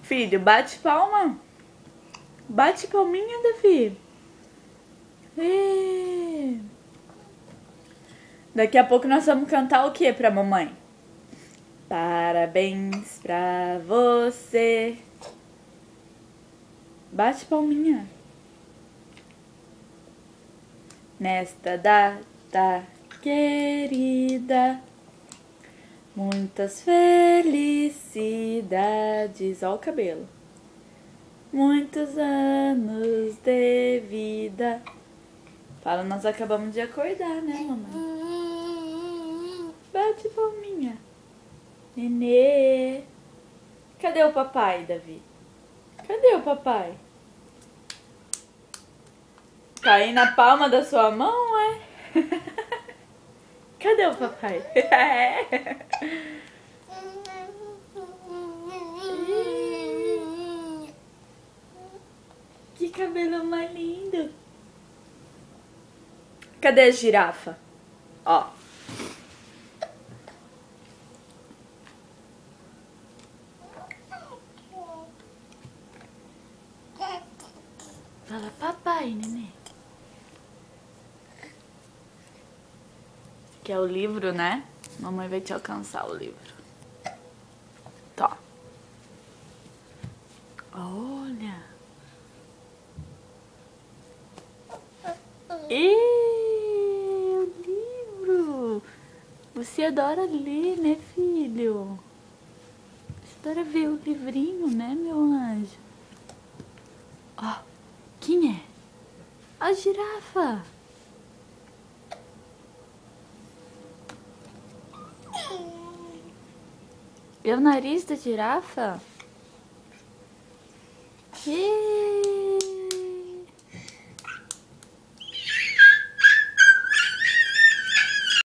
Filho, bate palma. Bate palminha, Davi. Ê. Daqui a pouco nós vamos cantar o que pra mamãe? Parabéns pra você. Bate palminha. Nesta data querida, muitas felicidades. Ó o cabelo. Muitos anos de vida. Fala, nós acabamos de acordar, né, mamãe? Bate palminha. Nenê. Cadê o papai, Davi? Cadê o papai? Caí na palma da sua mão, é? Cadê o papai? Que cabelo mais lindo. Cadê a girafa? Ó. Fala papai, neném. Que é o livro, né? Mamãe vai te alcançar o livro. Tá. Olha. O livro. Você adora ler, né, filho? Você adora ver o livrinho, né, meu anjo? Ó, quem é? A girafa. É o nariz da girafa?